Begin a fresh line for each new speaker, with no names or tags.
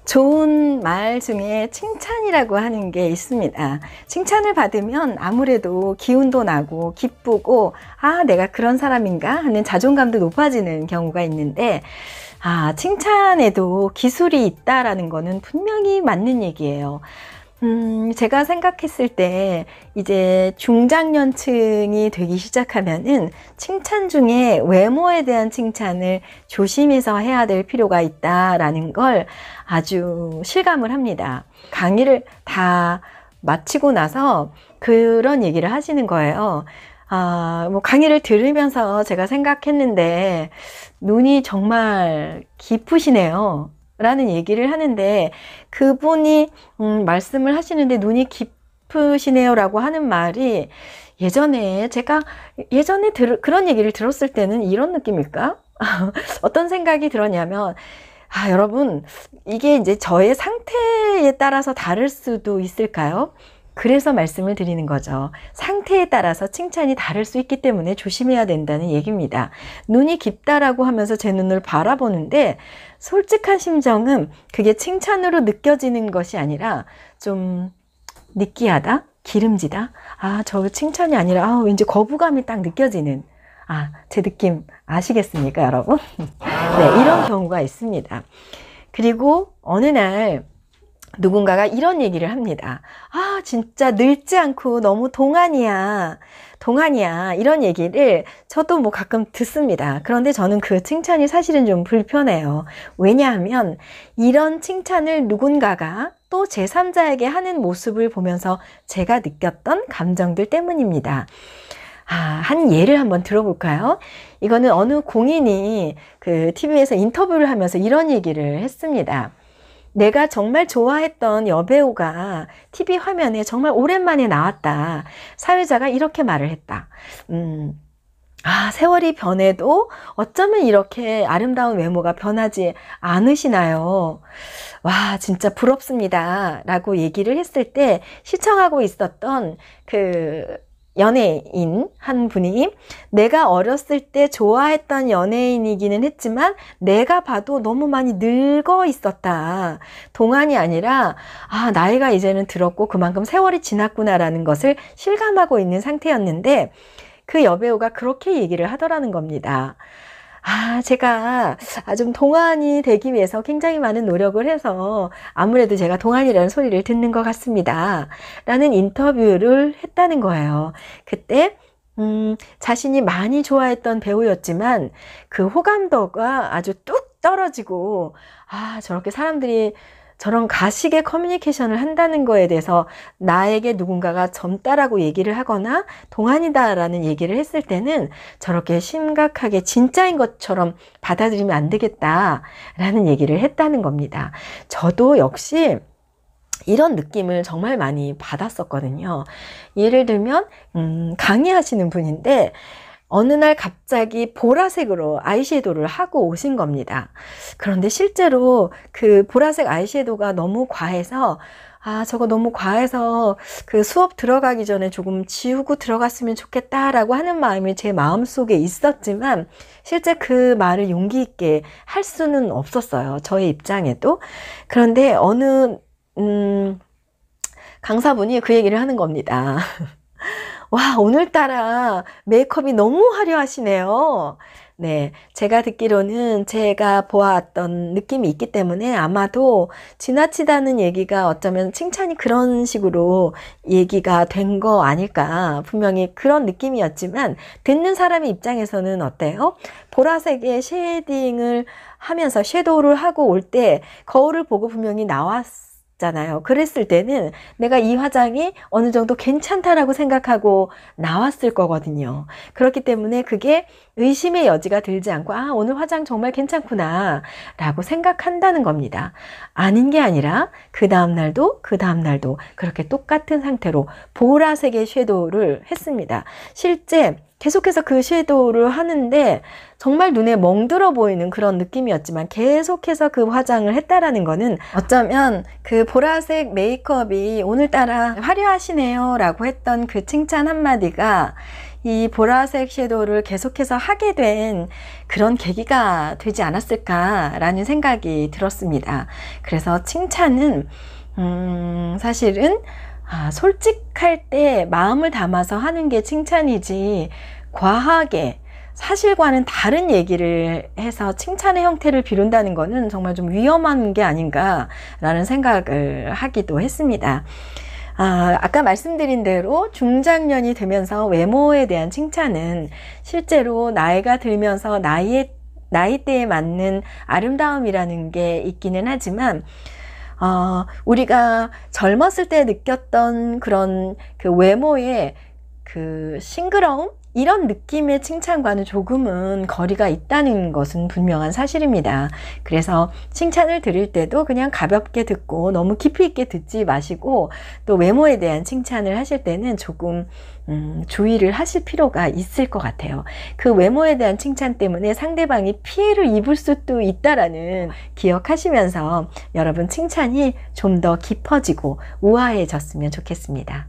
좋은 말 중에 칭찬이라고 하는 게 있습니다. 칭찬을 받으면 아무래도 기운도 나고 기쁘고 아, 내가 그런 사람인가 하는 자존감도 높아지는 경우가 있는데 칭찬에도 기술이 있다라는 거는 분명히 맞는 얘기예요. 제가 생각했을 때 이제 중장년층이 되기 시작하면은 칭찬 중에 외모에 대한 칭찬을 조심해서 해야 될 필요가 있다라는 걸 아주 실감을 합니다. 강의를 다 마치고 나서 그런 얘기를 하시는 거예요. 뭐 강의를 들으면서 제가 생각했는데 눈이 정말 깊으시네요. 라는 얘기를 하는데 그분이 말씀을 하시는데 눈이 깊으시네요 라고 하는 말이 제가 예전에 그런 얘기를 들었을 때는 이런 느낌일까? 어떤 생각이 들었냐면 여러분 이게 이제 저의 상태에 따라서 다를 수도 있을까요? 그래서 말씀을 드리는 거죠. 상태에 따라서 칭찬이 다를 수 있기 때문에 조심해야 된다는 얘기입니다. 눈이 깊다라고 하면서 제 눈을 바라보는데 솔직한 심정은 그게 칭찬으로 느껴지는 것이 아니라 좀 느끼하다? 기름지다? 저 칭찬이 아니라 왠지 거부감이 딱 느껴지는 제 느낌 아시겠습니까, 여러분? 네, 이런 경우가 있습니다. 그리고 어느 날 누군가가 이런 얘기를 합니다. 진짜 늙지 않고 너무 동안이야. 이런 얘기를 저도 뭐 가끔 듣습니다. 그런데 저는 그 칭찬이 사실은 좀 불편해요. 왜냐하면 이런 칭찬을 누군가가 또 제3자에게 하는 모습을 보면서 제가 느꼈던 감정들 때문입니다. 한 예를 한번 들어볼까요? 이거는 어느 공인이 그 TV에서 인터뷰를 하면서 이런 얘기를 했습니다. 내가 정말 좋아했던 여배우가 TV 화면에 정말 오랜만에 나왔다. 사회자가 이렇게 말을 했다. 세월이 변해도 어쩌면 이렇게 아름다운 외모가 변하지 않으시나요? 와, 진짜 부럽습니다. 라고 얘기를 했을 때 시청하고 있었던 그 연예인 한 분이 내가 어렸을 때 좋아했던 연예인이기는 했지만 내가 봐도 너무 많이 늙어 있었다. 동안이 아니라 나이가 이제는 들었고 그만큼 세월이 지났구나라는 것을 실감하고 있는 상태였는데 그 여배우가 그렇게 얘기를 하더라는 겁니다. 제가 좀 동안이 되기 위해서 굉장히 많은 노력을 해서 아무래도 제가 동안이라는 소리를 듣는 것 같습니다. 라는 인터뷰를 했다는 거예요. 그때 자신이 많이 좋아했던 배우였지만 그 호감도가 아주 뚝 떨어지고 저렇게 사람들이 저런 가식의 커뮤니케이션을 한다는 거에 대해서 나에게 누군가가 젊다라고 얘기를 하거나 동안이다라는 얘기를 했을 때는 저렇게 심각하게 진짜인 것처럼 받아들이면 안 되겠다라는 얘기를 했다는 겁니다. 저도 역시 이런 느낌을 정말 많이 받았었거든요. 예를 들면 강의하시는 분인데 어느 날 갑자기 보라색으로 아이섀도우를 하고 오신 겁니다. 그런데 실제로 그 보라색 아이섀도우가 너무 과해서 저거 너무 과해서 그 수업 들어가기 전에 조금 지우고 들어갔으면 좋겠다라고 하는 마음이 제 마음속에 있었지만 실제 그 말을 용기 있게 할 수는 없었어요. 저의 입장에도. 그런데 어느 강사분이 그 얘기를 하는 겁니다. 와, 오늘따라 메이크업이 너무 화려하시네요. 네, 제가 듣기로는 제가 보았던 느낌이 있기 때문에 아마도 지나치다는 얘기가 어쩌면 칭찬이 그런 식으로 얘기가 된 거 아닐까. 분명히 그런 느낌이었지만 듣는 사람의 입장에서는 어때요? 보라색의 쉐이딩을 하면서 섀도우를 하고 올 때 거울을 보고 분명히 잖아요. 그랬을 때는 내가 이 화장이 어느 정도 괜찮다라고 생각하고 나왔을 거거든요. 그렇기 때문에 그게 의심의 여지가 들지 않고 오늘 화장 정말 괜찮구나 라고 생각한다는 겁니다. 아닌 게 아니라 그 다음날도 그렇게 똑같은 상태로 보라색의 섀도우를 했습니다. 실제 계속해서 그 섀도우를 하는데 정말 눈에 멍들어 보이는 그런 느낌이었지만 계속해서 그 화장을 했다라는 거는 어쩌면 그 보라색 메이크업이 오늘따라 화려하시네요 라고 했던 그 칭찬 한마디가 이 보라색 섀도우를 계속해서 하게 된 그런 계기가 되지 않았을까라는 생각이 들었습니다. 그래서 칭찬은 사실은 솔직할 때 마음을 담아서 하는 게 칭찬이지, 과하게 사실과는 다른 얘기를 해서 칭찬의 형태를 비룬다는 것은 정말 좀 위험한 게 아닌가라는 생각을 하기도 했습니다. 아까 말씀드린 대로 중장년이 되면서 외모에 대한 칭찬은 실제로 나이가 들면서 나이대에 맞는 아름다움이라는 게 있기는 하지만, 우리가 젊었을 때 느꼈던 그런 그 외모의 그 싱그러움? 이런 느낌의 칭찬과는 조금은 거리가 있다는 것은 분명한 사실입니다. 그래서 칭찬을 드릴 때도 그냥 가볍게 듣고 너무 깊이 있게 듣지 마시고, 또 외모에 대한 칭찬을 하실 때는 조금 주의를 하실 필요가 있을 것 같아요. 그 외모에 대한 칭찬 때문에 상대방이 피해를 입을 수도 있다라는 기억하시면서 여러분 칭찬이 좀 더 깊어지고 우아해졌으면 좋겠습니다.